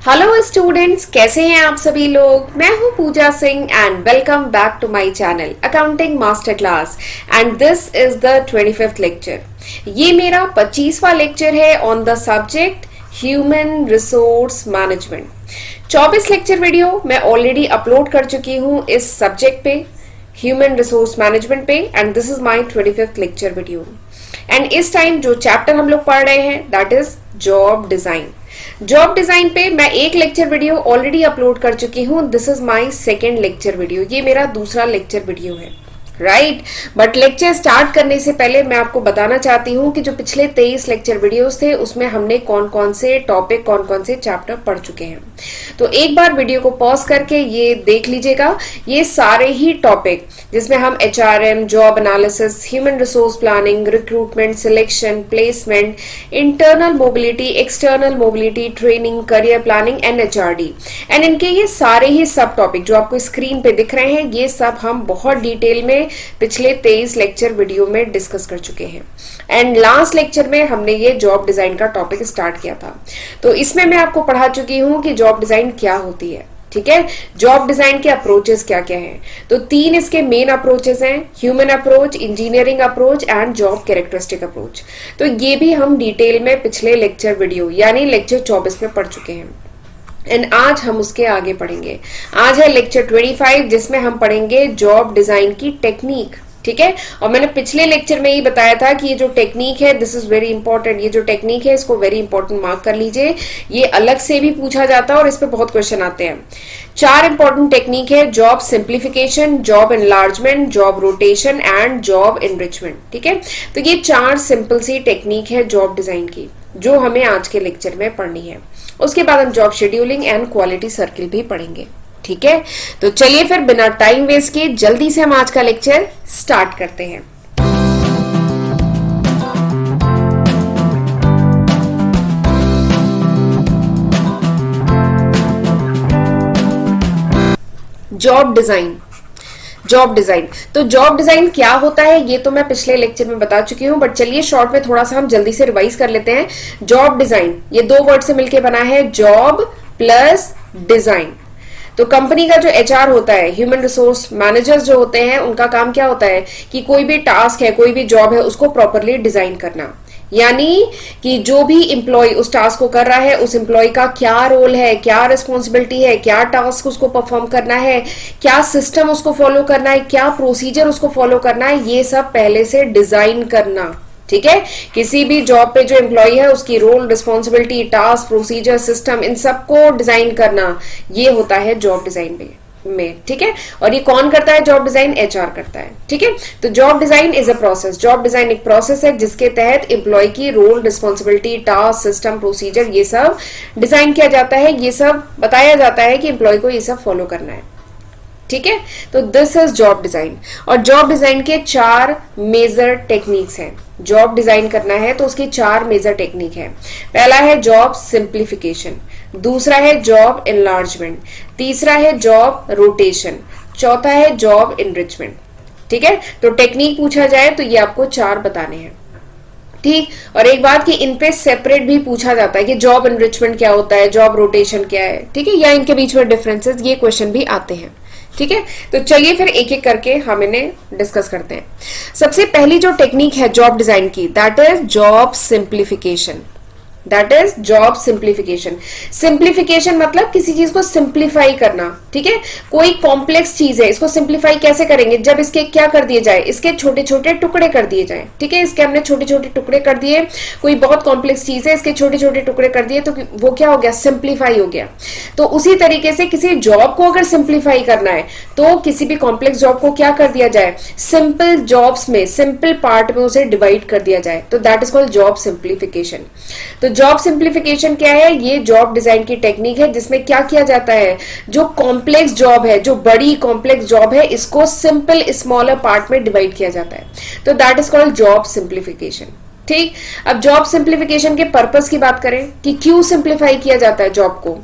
Hello students, कैसे हैं आप सभी लोग। मैं हूं Pooja Singh and welcome back to my channel accounting master class and this is the 25th lecture. ये मेरा 25वां लेक्चर है on the subject human resource management. 24 lecture video मैं ऑलरेडी अपलोड कर चुकी हूं इस सब्जेक्ट पे, ह्यूमन रिसोर्स मैनेजमेंट पे, and this is my 25th lecture video. And इस टाइम जो चैप्टर हम लोग पढ़ रहे हैं that is job design. Job design पे मैं एक लेक्चर वीडियो ऑलरेडी अपलोड कर चुकी हूं। This is my second lecture video, ये मेरा दूसरा लेक्चर वीडियो है, राइट। बट लेक्चर स्टार्ट करने से पहले मैं आपको बताना चाहती हूं कि जो पिछले 23 लेक्चर वीडियोस थे उसमें हमने कौन कौन से टॉपिक, कौन कौन से चैप्टर पढ़ चुके हैं। तो एक बार वीडियो को पॉज करके ये देख लीजिएगा। ये सारे ही टॉपिक जिसमें हम HRM, job analysis, human resource planning, recruitment, selection, placement, internal mobility, external mobility, training, career planning and HRD, and इनके ये सारे ही सब टॉपिक जो आपको स्क्रीन पे दिख रहे हैं, ये सब हम बहुत डिटेल में पिछले 23 लेक्चर वीडियो में डिस्कस कर चुके हैं। एंड लास्ट लेक्चर में हमने ये जॉब डिजाइन का टॉपिक स्टार्ट किया था। तो इसमें मैं आपको पढ़ा चुकी हूं कि जॉब डिजाइन क्या होती है, ठीक है। जॉब डिजाइन के अप्रोचेस क्या क्या हैं। तो 3 इसके मेन अप्रोचेस हैं, human approach, engineering approach and job characteristic approach. तो ये भी हम डिटेल में पिछले लेक्चर वीडियो यानी लेक्चर 24 में पढ़ चुके हैं एंड आज हम उसके आगे पढ़ेंगे। आज है लेक्चर 25 जिसमें हम पढ़ेंगे जॉब डिजाइन की टेक्निक, ठीक है। और मैंने पिछले लेक्चर में ही बताया था कि ये जो टेक्निक है दिस इज वेरी इंपॉर्टेंट। ये जो टेक्निक है इसको वेरी इंपॉर्टेंट मार्क कर लीजिए, ये अलग से भी पूछा जाता है और इस पे बहुत क्वेश्चन आते हैं। 4 इंपॉर्टेंट टेक्निक है, job simplification, job enlargement, job rotation and job enrichment, ठीक है। तो ये 4 सिंपल सी टेक्निक है जॉब डिजाइन की जो हमें आज के लेक्चर में पढ़नी है। उसके बाद हम job scheduling and quality circle भी पढ़ेंगे, ठीक है। तो चलिए फिर बिना टाइम वेस्ट किए जल्दी से हम आज का लेक्चर स्टार्ट करते हैं। Job design. जॉब डिजाइन, तो जॉब डिजाइन क्या होता है ये तो मैं पिछले लेक्चर में बता चुकी हूं, बट चलिए शॉर्ट में थोड़ा सा हम जल्दी से रिवाइज कर लेते हैं। जॉब डिजाइन ये 2 वर्ड से मिलकर बना है, जॉब प्लस डिजाइन। तो कंपनी का जो HR होता है, ह्यूमन रिसोर्स मैनेजर्स जो होते हैं, उनका काम क्या होता है कि कोई भी टास्क है, कोई भी जॉब है, उसको प्रॉपरली डिजाइन करना। यानी कि जो भी एम्प्लॉय उस टास्क को कर रहा है, उस एम्प्लॉय का क्या रोल है, क्या रिस्पॉन्सिबिलिटी है, क्या टास्क उसको परफॉर्म करना है, क्या सिस्टम उसको फॉलो करना है, क्या प्रोसीजर उसको फॉलो करना है, ये सब पहले से डिजाइन करना, ठीक है। किसी भी जॉब पे जो एम्प्लॉय है उसकी role, responsibility, task, procedure, system, इन सबको डिजाइन करना, ये होता है जॉब डिजाइन में, ठीक है। और ये कौन करता है जॉब डिजाइन? HR करता है, ठीक है। तो job design is a process. Job design एक प्रोसेस है जिसके तहत एम्प्लॉय की role, responsibility, task, system, procedure ये सब डिजाइन किया जाता है, ये सब बताया जाता है कि एम्प्लॉय को ये सब फॉलो करना है, ठीक है। तो दिस इज जॉब डिजाइन। और जॉब डिजाइन के 4 मेजर टेक्निक्स हैं। जॉब डिजाइन करना है तो उसकी 4 मेजर टेक्निक है। पहला है जॉब सिंप्लीफिकेशन, दूसरा है जॉब एनलार्जमेंट, तीसरा है जॉब रोटेशन, चौथा है जॉब एनरिचमेंट, ठीक है। तो टेक्निक पूछा जाए तो ये आपको 4 बताने हैं, ठीक। और एक बात कि इन पे सेपरेट भी पूछा जाता है कि जॉब एनरिचमेंट क्या होता है, जॉब रोटेशन क्या है, ठीक है, या इनके बीच में डिफरेंसेस, ये क्वेश्चन भी आते हैं, ठीक है। तो चलिए फिर एक एक करके हम इन्हें डिस्कस करते हैं। सबसे पहली जो टेक्निक है जॉब डिजाइन की that is job simplification. That is job simplification. Simplification मतलब किसी चीज को सिंप्लीफाई करना, ठीक है। कोई कॉम्प्लेक्स चीज है, इसको सिंप्लीफाई कैसे करेंगे? जब इसके क्या कर दिए जाए, इसके छोटे छोटे टुकड़े कर दिए जाए, ठीक है। इसके हमने छोटे छोटे टुकड़े कर दिए, कोई बहुत कॉम्प्लेक्स चीज है, इसके छोटे छोटे टुकड़े कर दिए, तो वो क्या हो गया? सिंप्लीफाई हो गया। तो उसी तरीके से किसी जॉब को अगर सिंप्लीफाई करना है तो किसी भी कॉम्प्लेक्स जॉब को क्या कर दिया जाए? सिंपल जॉब्स में, सिंपल पार्ट में उसे डिवाइड कर दिया जाए, तो that is called job simplification. तो जॉब सिंप्लीफिकेशन क्या है? ये जॉब डिजाइन की टेक्निक है जिसमें क्या किया जाता है, जो कॉम्प्लेक्स जॉब है, जो बड़ी कॉम्प्लेक्स जॉब है, इसको सिंपल स्मॉलर पार्ट में डिवाइड किया जाता है, तो that is called job simplification, ठीक। अब जॉब सिंप्लीफिकेशन के पर्पस की बात करें कि क्यों सिंप्लीफाई किया जाता है जॉब को।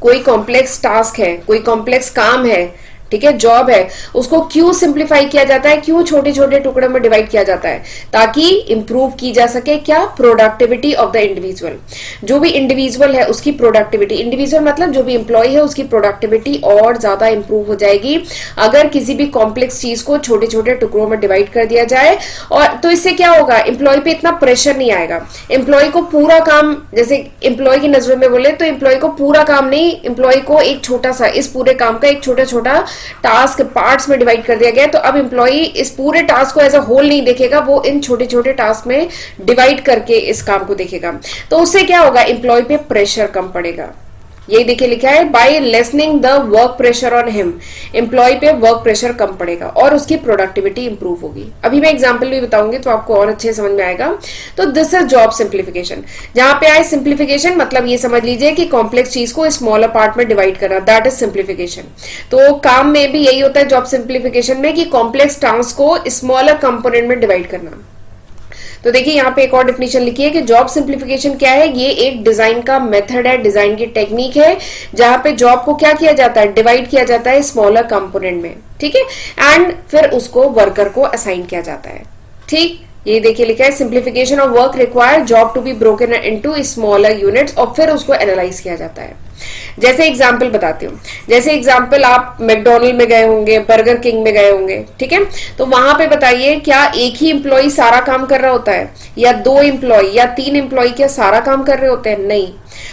कोई कॉम्प्लेक्स टास्क है, कोई कॉम्प्लेक्स काम है, ठीक है, जॉब है उसको क्यों सिंप्लीफाई किया जाता है, क्यों छोटे छोटे टुकड़े में डिवाइड किया जाता है, ताकि इंप्रूव की जा सके क्या, प्रोडक्टिविटी ऑफ द इंडिविजुअल। जो भी इंडिविजुअल है उसकी प्रोडक्टिविटी, इंडिविजुअल मतलब जो भी एम्प्लॉय है उसकी प्रोडक्टिविटी और ज्यादा इंप्रूव हो जाएगी अगर किसी भी कॉम्प्लेक्स चीज को छोटे छोटे टुकड़ों में डिवाइड कर दिया जाए। और तो इससे क्या होगा, एम्प्लॉय पे इतना प्रेशर नहीं आएगा, एम्प्लॉय को पूरा काम, जैसे एम्प्लॉय की नजरों में बोले तो एम्प्लॉय को पूरा काम नहीं, एम्प्लॉय को एक छोटा सा, इस पूरे काम का एक छोटा छोटा टास्क पार्ट्स में डिवाइड कर दिया गया। तो अब एम्प्लॉय इस पूरे टास्क को एज अ होल नहीं देखेगा, वो इन छोटे छोटे टास्क में डिवाइड करके इस काम को देखेगा। तो उससे क्या होगा, एम्प्लॉय पे प्रेशर कम पड़ेगा। यही देखिए लिखा है, by lessening the work pressure on him, employee पे वर्क प्रेशर कम पड़ेगा और उसकी प्रोडक्टिविटी इंप्रूव होगी। अभी मैं एग्जांपल भी बताऊंगी तो आपको और अच्छे समझ में आएगा। तो दिस इज जॉब सिंप्लीफिकेशन। जहां पे आए सिंप्लीफिकेशन मतलब ये समझ लीजिए कि कॉम्प्लेक्स चीज को स्मॉलर पार्ट में डिवाइड करना, दैट इज सिंप्लीफिकेशन। तो काम में भी यही होता है जॉब सिंप्लीफिकेशन में, कि कॉम्प्लेक्स टास्क को स्मॉलर कंपोनेंट में डिवाइड करना। तो देखिए यहाँ पे एक और डेफिनेशन लिखी है कि जॉब सिंप्लीफिकेशन क्या है, ये एक डिजाइन का मेथड है, डिजाइन की टेक्निक है, जहां पे जॉब को क्या किया जाता है, डिवाइड किया जाता है स्मॉलर कंपोनेंट में, ठीक है, एंड फिर उसको वर्कर को असाइन किया जाता है। ठीक, ये देखिए लिखा है, simplification of work require job to be broken into smaller units, और फिर उसको एनालाइज किया जाता है। जैसे एग्जाम्पल बताती हूँ, जैसे एग्जाम्पल आप मैकडोनल्ड में गए होंगे, बर्गर किंग में गए होंगे, ठीक है, तो वहां पे बताइए क्या एक ही एम्प्लॉय सारा काम कर रहा होता है, या 2 एम्प्लॉय या 3 एम्प्लॉय क्या सारा काम कर रहे होते हैं? नहीं,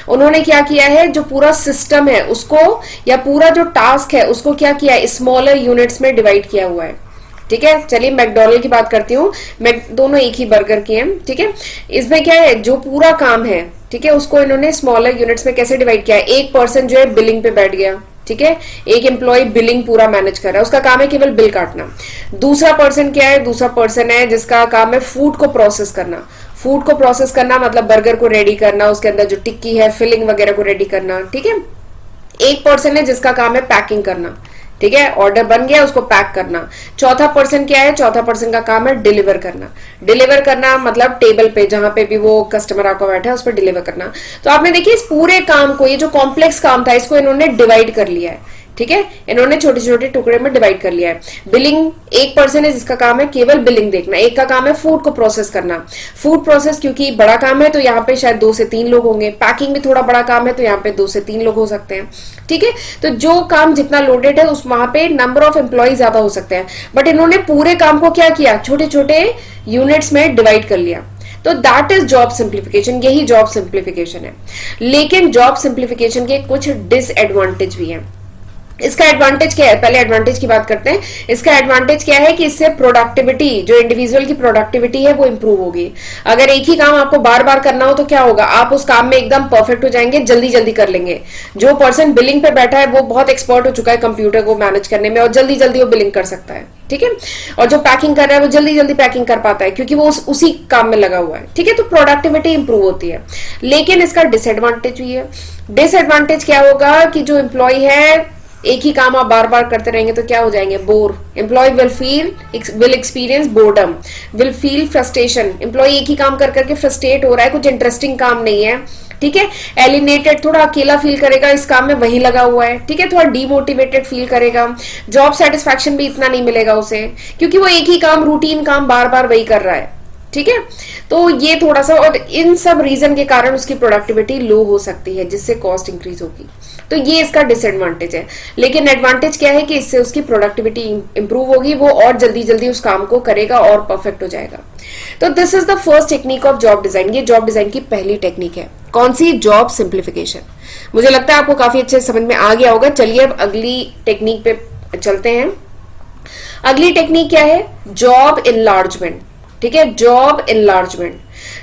उन्होंने क्या किया है, जो पूरा सिस्टम है उसको, या पूरा जो टास्क है उसको क्या किया है, स्मॉलर यूनिट्स में डिवाइड किया हुआ है। ठीक है, चलिए मैकडोनल्ड की बात करती हूँ, दोनों एक ही बर्गर की हैं, ठीक है। इसमें क्या है, जो पूरा काम है, ठीक है, उसको इन्होंने स्मॉलर यूनिट्स में कैसे डिवाइड किया है। एक पर्सन जो है बिलिंग पे बैठ गया, ठीक है, एक एम्प्लॉय बिलिंग पूरा मैनेज कर रहा है, उसका काम है केवल बिल काटना। दूसरा पर्सन क्या है, दूसरा पर्सन है जिसका काम है फूड को प्रोसेस करना। फूड को प्रोसेस करना मतलब बर्गर को रेडी करना, उसके अंदर जो टिक्की है, फिलिंग वगैरह को रेडी करना, ठीक है। एक पर्सन है जिसका काम है पैकिंग करना, ठीक है, ऑर्डर बन गया उसको पैक करना। चौथा पर्सन क्या है, चौथा पर्सन का काम है डिलीवर करना। डिलीवर करना मतलब टेबल पे जहां पे भी वो कस्टमर आपका बैठा है उस पर डिलीवर करना। तो आपने देखिए इस पूरे काम को, ये जो कॉम्प्लेक्स काम था, इसको इन्होंने डिवाइड कर लिया है, ठीक है, इन्होंने छोटे छोटे टुकड़े में डिवाइड कर लिया है। बिलिंग, एक पर्सन है जिसका काम है केवल बिलिंग देखना, एक का काम है फूड को प्रोसेस करना। फूड प्रोसेस क्योंकि बड़ा काम है तो यहाँ पे शायद 2 से 3 लोग होंगे, पैकिंग भी थोड़ा बड़ा काम है तो यहाँ पे 2 से 3 लोग हो सकते हैं, ठीक है। तो जो काम जितना लोडेड है उस वहां पे नंबर ऑफ एम्प्लॉय ज्यादा हो सकते हैं, बट इन्होंने पूरे काम को क्या किया, छोटे छोटे यूनिट्स में डिवाइड कर लिया। तो दैट इज जॉब सिंप्लीफिकेशन, यही जॉब सिंप्लीफिकेशन है। लेकिन जॉब सिंप्लीफिकेशन के कुछ डिसएडवांटेज भी हैं। इसका एडवांटेज क्या है, पहले एडवांटेज की बात करते हैं। इसका एडवांटेज क्या है कि इससे प्रोडक्टिविटी, जो इंडिविजुअल की प्रोडक्टिविटी है वो इंप्रूव होगी। अगर एक ही काम आपको बार बार करना हो तो क्या होगा, आप उस काम में एकदम परफेक्ट हो जाएंगे, जल्दी जल्दी कर लेंगे। जो पर्सन बिलिंग पे बैठा है वो बहुत एक्सपर्ट हो चुका है कंप्यूटर को मैनेज करने में और जल्दी जल्दी वो बिलिंग कर सकता है, ठीक है। और जो पैकिंग कर रहा है वो जल्दी जल्दी पैकिंग कर पाता है क्योंकि वो उसी काम में लगा हुआ है, ठीक है। तो प्रोडक्टिविटी इंप्रूव होती है। लेकिन इसका डिसएडवांटेज भी है। डिसएडवांटेज क्या होगा कि जो एम्प्लॉय है, एक ही काम आप बार बार करते रहेंगे तो क्या हो जाएंगे, bore. Employee will experience boredom, will feel frustration. Employee एक ही काम कर करके फ्रस्ट्रेट हो रहा है, कुछ इंटरेस्टिंग काम नहीं है, ठीक है। एलिनेटेड, थोड़ा अकेला फील करेगा, इस काम में वही लगा हुआ है, ठीक है। थोड़ा डीमोटिवेटेड फील करेगा, जॉब सेटिस्फैक्शन भी इतना नहीं मिलेगा उसे क्योंकि वो एक ही काम, रूटीन काम बार बार वही कर रहा है, ठीक है। तो ये थोड़ा सा, और इन सब रीजन के कारण उसकी प्रोडक्टिविटी लो हो सकती है जिससे कॉस्ट इंक्रीज होगी। तो ये इसका डिसएडवांटेज है। लेकिन एडवांटेज क्या है कि इससे उसकी प्रोडक्टिविटी इंप्रूव होगी, वो और जल्दी जल्दी उस काम को करेगा और परफेक्ट हो जाएगा। तो this is the first technique of job design. ये जॉब डिजाइन की पहली टेक्निक है। कौन सी? Job simplification. मुझे लगता है आपको काफी अच्छे समझ में आ गया होगा। चलिए अब अगली टेक्निक पे चलते हैं। अगली टेक्निक क्या है? जॉब इनलार्जमेंट, ठीक है। जॉब इनलार्जमेंट,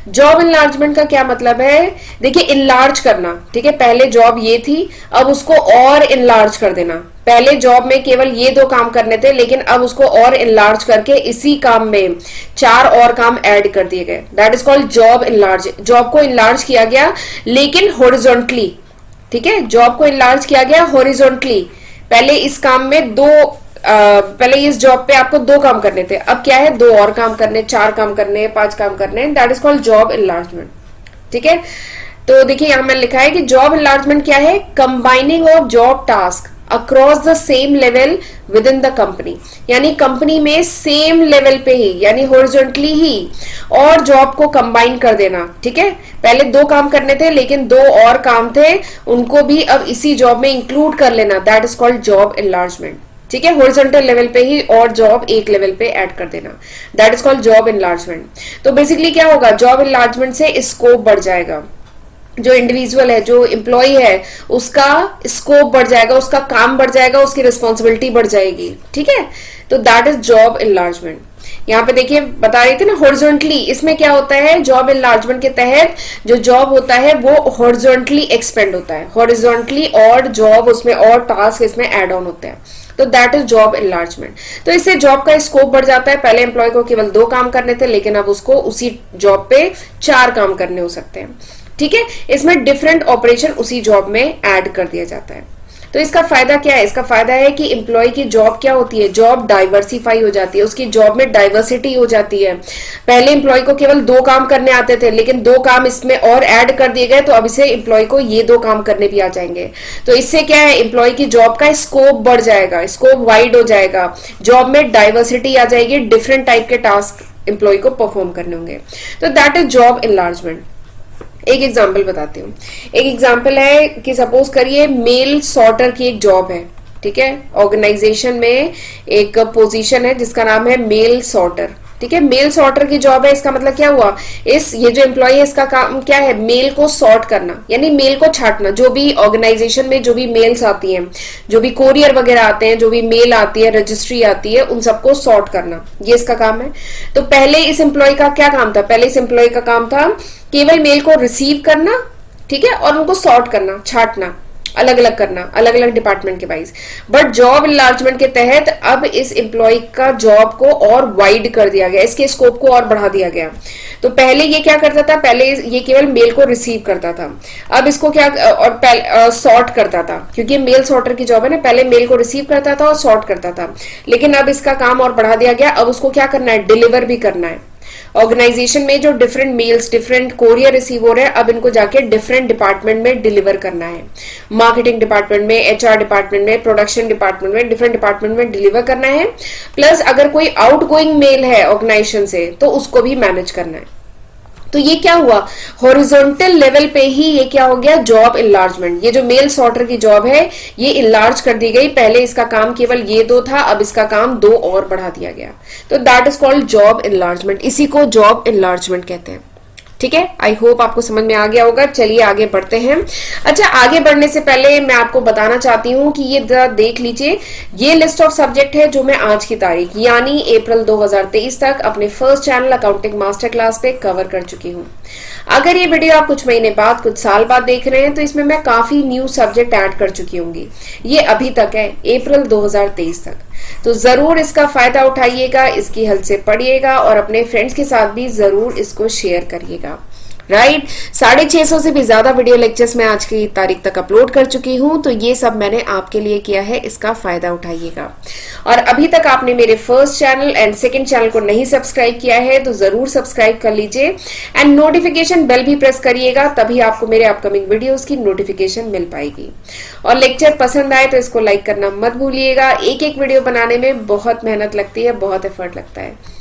जॉब इनलार्जमेंट का क्या मतलब है? देखिए, इनलार्ज करना, ठीक है। पहले जॉब ये थी, अब उसको और इनलार्ज कर देना। पहले जॉब में केवल ये 2 काम करने थे, लेकिन अब उसको और इनलार्ज करके इसी काम में 4 और काम ऐड कर दिए गए। That is called job enlarge. Job को इनलार्ज किया गया लेकिन हॉरिजॉन्टली, ठीक है। जॉब को इनलार्ज किया गया हॉरिजॉन्टली। पहले इस काम में पहले इस जॉब पे आपको 2 काम करने थे, अब क्या है, 2 और काम करने, 4 काम करने, 5 काम करने। That is called job enlargement, ठीक है। तो देखिए यहां मैंने लिखा है कि जॉब इनलार्जमेंट क्या है? Combining of job task across the same level with in the company, यानी कंपनी में सेम लेवल पे ही यानी हॉरिजॉन्टली ही और जॉब को कंबाइन कर देना। ठीक है, पहले 2 काम करने थे लेकिन 2 और काम थे, उनको भी अब इसी जॉब में इंक्लूड कर लेना, that is called job enlargement. ठीक है, हॉरिजॉन्टल लेवल पे ही और जॉब एक लेवल पे ऐड कर देना, that is called job enlargement. तो बेसिकली क्या होगा, जॉब एनलार्जमेंट से स्कोप बढ़ जाएगा, जो इंडिविजुअल है, जो एम्प्लॉय है, उसका स्कोप बढ़ जाएगा, उसका काम बढ़ जाएगा, उसकी रिस्पॉन्सिबिलिटी बढ़ जाएगी। ठीक है, तो दैट इज जॉब एनलार्जमेंट। यहाँ पे देखिए बता रही थी ना हॉरिजॉन्टली, इसमें क्या होता है, जॉब एनलार्जमेंट के तहत जो जॉब होता है वो हॉरिजॉन्टली एक्सपेंड होता है, हॉरिजॉन्टली और जॉब उसमें और टास्क इसमें एड ऑन होते हैं, तो दैट इज जॉब एनलार्जमेंट। तो इससे जॉब का स्कोप बढ़ जाता है, पहले एम्प्लॉय को केवल 2 काम करने थे लेकिन अब उसको उसी जॉब पे 4 काम करने हो सकते हैं। ठीक है, इसमें डिफरेंट ऑपरेशन उसी जॉब में ऐड कर दिया जाता है। तो इसका फायदा क्या है, इसका फायदा है कि एम्प्लॉय की जॉब क्या होती है, जॉब डाइवर्सिफाई हो जाती है, उसकी जॉब में डाइवर्सिटी हो जाती है। पहले एम्प्लॉय को केवल 2 काम करने आते थे लेकिन 2 काम इसमें और ऐड कर दिए गए, तो अब इसे एम्प्लॉय को ये 2 काम करने भी आ जाएंगे। तो इससे क्या है, एम्प्लॉय की जॉब का स्कोप बढ़ जाएगा, स्कोप वाइड हो जाएगा, जॉब में डाइवर्सिटी आ जाएगी, डिफरेंट टाइप के टास्क एम्प्लॉय को परफॉर्म करने होंगे। तो दैट इज जॉब एनलार्जमेंट। एक एग्जाम्पल बताती हूँ। एक एग्जाम्पल है कि सपोज करिए मेल सॉर्टर की एक जॉब है। ठीक है, ऑर्गेनाइजेशन में एक पोजीशन है जिसका नाम है मेल सॉर्टर। ठीक है, मेल सॉर्टर की जॉब है, इसका मतलब क्या हुआ, ये जो एम्प्लॉय है इसका काम क्या है, मेल को सॉर्ट करना, यानी मेल को छांटना, जो भी ऑर्गेनाइजेशन में जो भी मेल्स आती हैं, जो भी कोरियर वगैरह आते हैं, जो भी मेल आती है, रजिस्ट्री आती है, उन सबको सॉर्ट करना, ये इसका काम है। तो पहले इस एम्प्लॉय का क्या काम था, पहले इस एम्प्लॉय का काम था केवल मेल को रिसीव करना, ठीक है, और उनको सॉर्ट करना, छांटना, अलग अलग करना, अलग अलग डिपार्टमेंट के वाइज। बट जॉब एनलार्जमेंट के तहत अब इस एम्प्लॉय का जॉब को और वाइड कर दिया गया, इसके स्कोप को और बढ़ा दिया गया। तो पहले ये क्या करता था, पहले ये केवल मेल को रिसीव करता था, अब इसको क्या और सॉर्ट करता था, क्योंकि मेल सॉर्टर की जॉब है ना, पहले मेल को रिसीव करता था और सॉर्ट करता था, लेकिन अब इसका काम और बढ़ा दिया गया, अब उसको क्या करना है, डिलीवर भी करना है। ऑर्गेनाइजेशन में जो different mails, different courier receive हो रहे हैं, अब इनको जाके डिफरेंट डिपार्टमेंट में डिलीवर करना है, मार्केटिंग डिपार्टमेंट में, एचआर डिपार्टमेंट में, प्रोडक्शन डिपार्टमेंट में, डिफरेंट डिपार्टमेंट में डिलीवर करना है। प्लस अगर कोई आउटगोइंग मेल है ऑर्गेनाइजेशन से तो उसको भी मैनेज करना है। तो ये क्या हुआ, हॉरिजॉन्टल लेवल पे ही ये क्या हो गया, जॉब इनलार्जमेंट। ये जो मेल सॉर्टर की जॉब है ये इनलार्ज कर दी गई, पहले इसका काम केवल ये 2 था, अब इसका काम 2 और बढ़ा दिया गया। तो that is called job enlargement, इसी को जॉब इनलार्जमेंट कहते हैं। ठीक है, आई होप आपको समझ में आ गया होगा। चलिए आगे बढ़ते हैं। अच्छा, आगे बढ़ने से पहले मैं आपको बताना चाहती हूँ कि ये देख लीजिए, ये लिस्ट ऑफ सब्जेक्ट है जो मैं आज की तारीख यानी अप्रैल 2023 तक अपने first channel accounting master class पे कवर कर चुकी हूँ। अगर ये वीडियो आप कुछ महीने बाद, कुछ साल बाद देख रहे हैं तो इसमें मैं काफी न्यू सब्जेक्ट ऐड कर चुकी होंगी। ये अभी तक है, अप्रैल 2023 तक। तो जरूर इसका फायदा उठाइएगा, इसकी हेल्प से पढ़िएगा और अपने फ्रेंड्स के साथ भी जरूर इसको शेयर करिएगा। राइट, 650 से भी ज्यादा वीडियो लेक्चर्स मैं आज की तारीख तक अपलोड कर चुकी हूं, तो ये सब मैंने आपके लिए किया है, इसका फायदा उठाइएगा। और अभी तक आपने मेरे first channel and second channel को नहीं सब्सक्राइब किया है तो जरूर सब्सक्राइब कर लीजिए एंड नोटिफिकेशन बेल भी प्रेस करिएगा, तभी आपको मेरे अपकमिंग वीडियोस की नोटिफिकेशन मिल पाएगी। और लेक्चर पसंद आए तो इसको लाइक करना मत भूलिएगा। एक एक वीडियो बनाने में बहुत मेहनत लगती है, बहुत एफर्ट लगता है।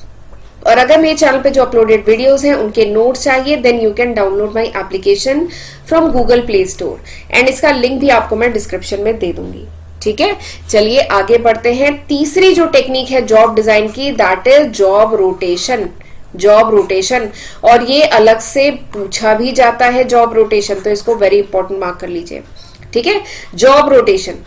और अगर मेरे चैनल पे जो अपलोडेड वीडियोस हैं उनके नोट्स चाहिए then you can download my application from Google Play Store and इसका लिंक भी आपको मैं डिस्क्रिप्शन में दे दूंगी। ठीक है, चलिए आगे बढ़ते हैं। तीसरी जो टेक्निक है जॉब डिजाइन की, that is job rotation. Job rotation, और ये अलग से पूछा भी जाता है जॉब रोटेशन, तो इसको वेरी इंपॉर्टेंट मार्क कर लीजिए। ठीक है, जॉब रोटेशन।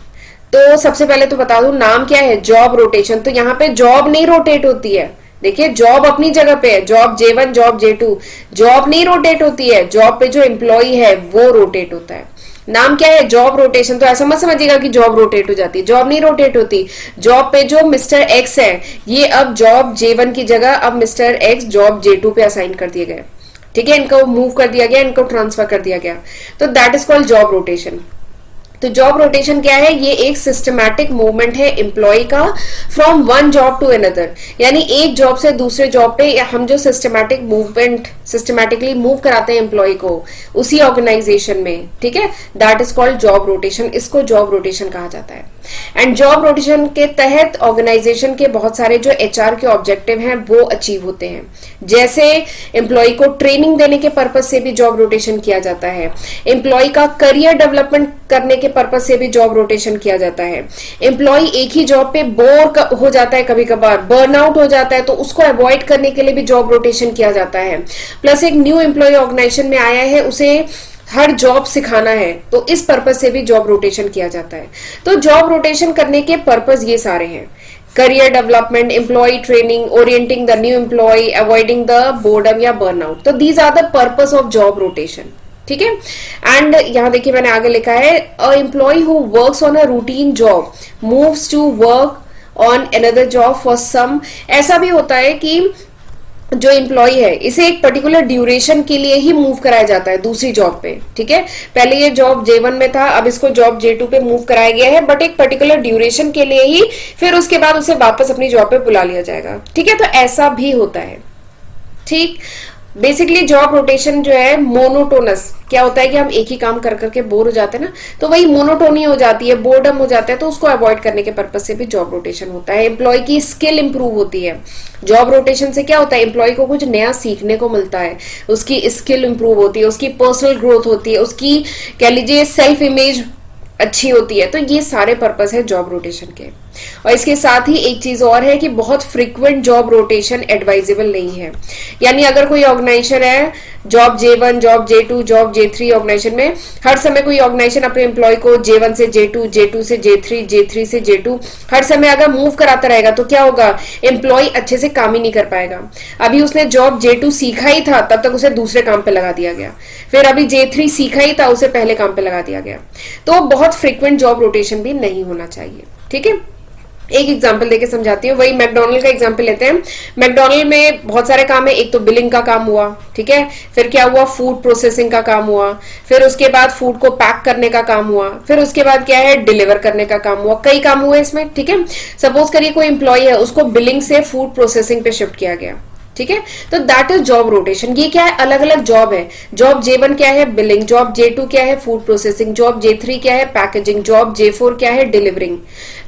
तो सबसे पहले तो बता दूं नाम क्या है, जॉब रोटेशन। तो यहाँ पे जॉब नहीं रोटेट होती है, देखिए जॉब अपनी जगह पे है, job J1 job J2, job नहीं रोटेट होती है, जॉब पे जो एम्प्लॉय है वो रोटेट होता है। नाम क्या है, जॉब रोटेशन। तो ऐसा मत समझिएगा कि जॉब रोटेट हो जाती है, जॉब नहीं रोटेट होती। जॉब पे जो मिस्टर एक्स है ये अब जॉब J1 की जगह अब मिस्टर एक्स जॉब J2 पे असाइन कर दिए गए। ठीक है, इनको मूव कर दिया गया, इनको ट्रांसफर कर दिया गया, तो that is called job rotation. तो जॉब रोटेशन क्या है, ये एक सिस्टमैटिक मूवमेंट है एम्प्लॉय का from one job to another, यानी एक जॉब से दूसरे जॉब पे हम जो सिस्टमैटिक मूवमेंट, सिस्टमैटिकली मूव कराते हैं एम्प्लॉय को उसी ऑर्गेनाइजेशन में। ठीक है, that is called job rotation, इसको जॉब रोटेशन कहा जाता है। एंड जॉब रोटेशन के तहत ऑर्गेनाइजेशन के बहुत सारे जो एचआर के ऑब्जेक्टिव हैं वो अचीव होते हैं। जैसे एम्प्लॉय को ट्रेनिंग देने के पर्पज से भी जॉब रोटेशन किया जाता है, एम्प्लॉय का करियर डेवलपमेंट करने के पर्पज से भी जॉब रोटेशन किया जाता है, एम्प्लॉय एक ही जॉब पे बोर हो जाता है, कभी कभार बर्नआउट हो जाता है, तो उसको अवॉइड करने के लिए भी जॉब रोटेशन किया जाता है। प्लस एक न्यू एम्प्लॉय ऑर्गेनाइजेशन में आया है, उसे हर जॉब सिखाना है, तो इस पर्पज से भी जॉब रोटेशन किया जाता है। तो जॉब रोटेशन करने के पर्पज ये सारे हैं: career development, employ training, orienting the new employ, avoiding the boredom या बर्नआउट। तो these are the purpose of job rotation. ठीक है। एंड यहां देखिए मैंने आगे लिखा है, a employ who works on a routine job moves to work on another job for some. ऐसा भी होता है कि जो एम्प्लॉय है इसे एक पर्टिकुलर ड्यूरेशन के लिए ही मूव कराया जाता है दूसरी जॉब पे। ठीक है, पहले ये जॉब J1 में था, अब इसको जॉब J2 पे मूव कराया गया है, बट एक पर्टिकुलर ड्यूरेशन के लिए ही, फिर उसके बाद उसे वापस अपनी जॉब पे बुला लिया जाएगा। ठीक है, तो ऐसा भी होता है। ठीक, बेसिकली जॉब रोटेशन जो है मोनोटोनस, क्या होता है कि हम एक ही काम कर करके बोर हो जाते हैं ना, तो वही मोनोटोनी हो जाती है, बोर्डम हो जाता है, तो उसको अवॉइड करने के पर्पज से भी जॉब रोटेशन होता है। एम्प्लॉय की स्किल इंप्रूव होती है। जॉब रोटेशन से क्या होता है, एम्प्लॉय को कुछ नया सीखने को मिलता है, उसकी स्किल इंप्रूव होती है, उसकी पर्सनल ग्रोथ होती है, उसकी कह लीजिए सेल्फ इमेज अच्छी होती है। तो ये सारे पर्पस है जॉब रोटेशन के। और इसके साथ ही एक चीज और है कि बहुत फ्रीक्वेंट जॉब रोटेशन एडवाइजेबल नहीं है। यानी अगर कोई ऑर्गेनाइजेशन है, job J1, job J2, job J3 organisation में, हर समय कोई ऑर्गेनाइजेशन अपने एम्प्लॉय को J1 से J2, J2 से J3, J3 से J2 हर समय अगर मूव कराता रहेगा तो क्या होगा, एम्प्लॉय अच्छे से काम ही नहीं कर पाएगा। अभी उसने जॉब J2 सीखा ही था, तब तक उसे दूसरे काम पे लगा दिया गया, फिर अभी J3 सीखा ही था, उसे पहले काम पे लगा दिया गया। तो बहुत फ्रीक्वेंट जॉब रोटेशन भी नहीं होना चाहिए। ठीक है, एक एग्जाम्पल देके समझाती हूँ, वही मैकडोनल्ड का एग्जाम्पल लेते हैं। मैकडोनल्ड में बहुत सारे काम है, एक तो बिलिंग का काम हुआ, ठीक है, फिर क्या हुआ, फूड प्रोसेसिंग का काम हुआ, फिर उसके बाद फूड को पैक करने का काम हुआ, फिर उसके बाद क्या है, डिलीवर करने का काम हुआ। कई काम हुए इसमें। ठीक है, सपोज करिए कोई एम्प्लॉय है, उसको बिलिंग से फूड प्रोसेसिंग पे शिफ्ट किया गया। ठीक है, तो दैट इज जॉब रोटेशन। ये क्या है, अलग अलग जॉब है। जॉब J1 क्या है, बिलिंग, जॉब J2 क्या है, फूड प्रोसेसिंग, जॉब J3 क्या है, पैकेजिंग, जॉब J4 क्या है, डिलीवरिंग।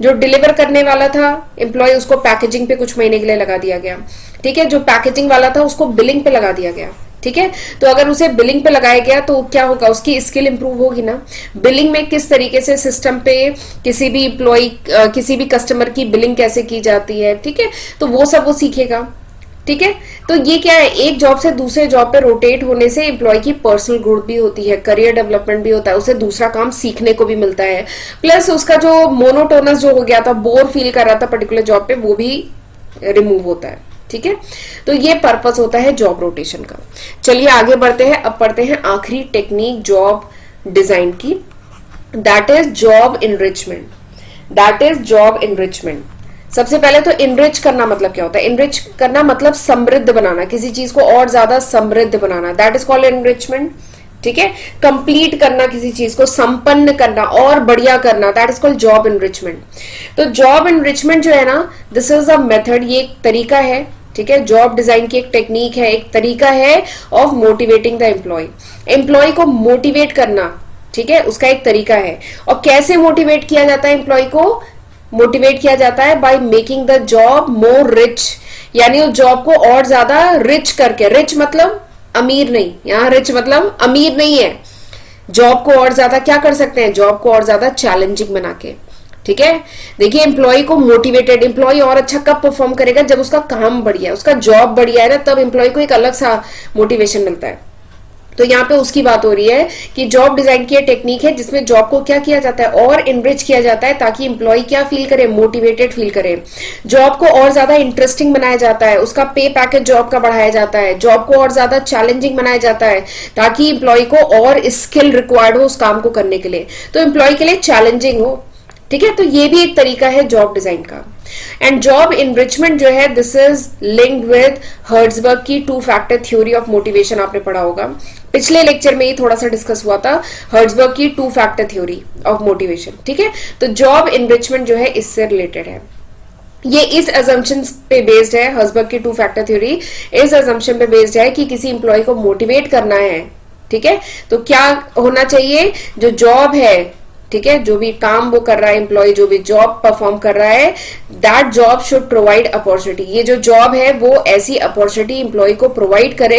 जो डिलीवर करने वाला था एम्प्लॉय, उसको पैकेजिंग पे कुछ महीने के लिए लगा दिया गया। ठीक है, जो पैकेजिंग वाला था उसको बिलिंग पे लगा दिया गया। ठीक है, तो अगर उसे बिलिंग पे लगाया गया तो क्या होगा, उसकी स्किल इंप्रूव होगी ना। बिलिंग में किस तरीके से सिस्टम पे किसी भी एम्प्लॉय, किसी भी कस्टमर की बिलिंग कैसे की जाती है, ठीक है, तो वो सब वो सीखेगा। ठीक है, तो ये क्या है, एक जॉब से दूसरे जॉब पे रोटेट होने से एम्प्लॉय की पर्सनल ग्रोथ भी होती है, करियर डेवलपमेंट भी होता है, उसे दूसरा काम सीखने को भी मिलता है, प्लस उसका जो मोनोटोनस जो हो गया था, बोर फील कर रहा था पर्टिकुलर जॉब पे, वो भी रिमूव होता है। ठीक है, तो ये पर्पस होता है जॉब रोटेशन का। चलिए आगे बढ़ते हैं। अब पढ़ते हैं आखिरी टेक्निक जॉब डिजाइन की, that is job enrichment. That is job enrichment. सबसे पहले तो इनरिच करना मतलब क्या होता है, इनरिच करना मतलब समृद्ध बनाना, किसी चीज को और ज्यादा समृद्ध बनाना, दैट इज कॉल्ड इनरिचमेंट। ठीक है, कंप्लीट करना, किसी चीज को संपन्न करना और बढ़िया करना, that is called job enrichment. तो जॉब इनरिचमेंट जो है ना, दिस इज अ मेथड, ये एक तरीका है। ठीक है, जॉब डिजाइन की एक टेक्निक है, एक तरीका है of motivating the employee. Employee को मोटिवेट करना, ठीक है, उसका एक तरीका है। और कैसे मोटिवेट किया जाता है एम्प्लॉय को, मोटिवेट किया जाता है by making the job more rich, यानी उस जॉब को और ज्यादा रिच करके, रिच मतलब अमीर नहीं, यहाँ रिच मतलब अमीर नहीं है, जॉब को और ज्यादा क्या कर सकते हैं, जॉब को और ज्यादा चैलेंजिंग बना के। ठीक है, देखिए एम्प्लॉय को मोटिवेटेड, एम्प्लॉय और अच्छा कब परफॉर्म करेगा, जब उसका काम बढ़िया है, उसका जॉब बढ़िया है ना, तब एम्प्लॉय को एक अलग सा मोटिवेशन मिलता है। तो यहाँ पे उसकी बात हो रही है कि जॉब डिजाइन की टेक्निक है जिसमें जॉब को क्या किया जाता है, और इनरिच किया जाता है, ताकि एम्प्लॉय क्या फील करे, मोटिवेटेड फील करे। जॉब को और ज्यादा इंटरेस्टिंग बनाया जाता है, उसका पे पैकेज जॉब का बढ़ाया जाता है, जॉब को और ज्यादा चैलेंजिंग बनाया जाता है, ताकि एम्प्लॉय को और स्किल रिक्वायर्ड हो उस काम को करने के लिए, तो एम्प्लॉय के लिए चैलेंजिंग हो। ठीक है, तो ये भी एक तरीका है जॉब डिजाइन का। एंड जॉब इनरिचमेंट जो है, दिस इज लिंक्ड विद हर्ट्जबर्ग की 2 फैक्टर थ्योरी ऑफ मोटिवेशन। आपने पढ़ा होगा, पिछले लेक्चर में ही थोड़ा सा डिस्कस हुआ था, हर्ट्जबर्ग की 2 फैक्टर थ्योरी ऑफ मोटिवेशन। ठीक है, तो जॉब इनरिचमेंट जो है इससे रिलेटेड है, ये इस अजम्पशन पे बेस्ड है। हर्ट्जबर्ग की 2 फैक्टर थ्योरी इस अजम्पशन पे बेस्ड है कि किसी एम्प्लॉय को मोटिवेट करना है, ठीक है, तो क्या होना चाहिए, जो जॉब है ठीक है, जो भी काम वो कर रहा है एम्प्लॉय, जो भी जॉब परफॉर्म कर रहा है, that job should provide opportunity. ये जो जॉब है वो ऐसी अपॉर्चुनिटी एम्प्लॉय को प्रोवाइड करे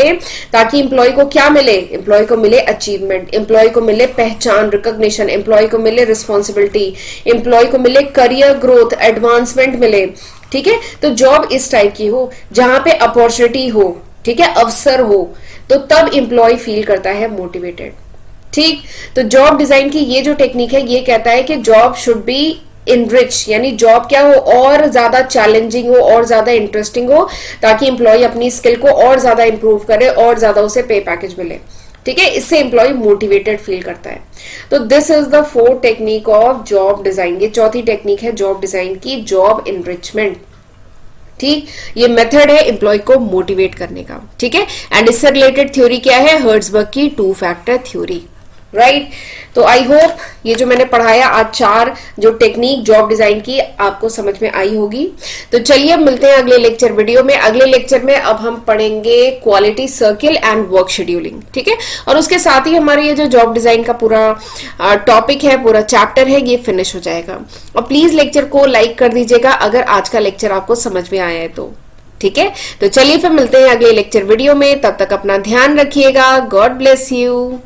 ताकि एम्प्लॉय को क्या मिले, एम्प्लॉय को मिले अचीवमेंट, एम्प्लॉय को मिले पहचान, रिकॉग्निशन, एम्प्लॉय को मिले रिस्पॉन्सिबिलिटी, एम्प्लॉय को मिले करियर ग्रोथ, एडवांसमेंट मिले। ठीक है, तो जॉब इस टाइप की हो जहां पे अपॉर्चुनिटी हो, ठीक है, अवसर हो, तो तब एम्प्लॉय फील करता है मोटिवेटेड। ठीक, तो जॉब डिजाइन की ये जो टेक्निक है ये कहता है कि जॉब शुड बी इनरिच, यानी जॉब क्या हो, और ज्यादा चैलेंजिंग हो और ज्यादा इंटरेस्टिंग हो ताकि एम्प्लॉय अपनी स्किल को और ज्यादा इंप्रूव करे और ज्यादा उसे पे पैकेज मिले। ठीक है, इससे एम्प्लॉय मोटिवेटेड फील करता है। तो this is the fourth technique of job design. ये चौथी टेक्निक है जॉब डिजाइन की, जॉब इनरिचमेंट। ठीक, ये मेथड है एम्प्लॉय को मोटिवेट करने का। ठीक है, एंड इससे रिलेटेड थ्योरी क्या है, हर्ट्जबर्ग की 2 फैक्टर थ्योरी। राइट, तो आई होप ये जो मैंने पढ़ाया आज 4 जो टेक्निक जॉब डिजाइन की आपको समझ में आई होगी। तो चलिए अब मिलते हैं अगले लेक्चर वीडियो में। अगले लेक्चर में अब हम पढ़ेंगे quality circle and work scheduling. ठीक है, और उसके साथ ही हमारे ये जो जॉब डिजाइन का पूरा टॉपिक है, पूरा चैप्टर है, ये फिनिश हो जाएगा। और प्लीज लेक्चर को लाइक कर दीजिएगा अगर आज का लेक्चर आपको समझ में आया है तो। ठीक है, तो चलिए फिर मिलते हैं अगले लेक्चर वीडियो में। तब तक अपना ध्यान रखिएगा। God bless you.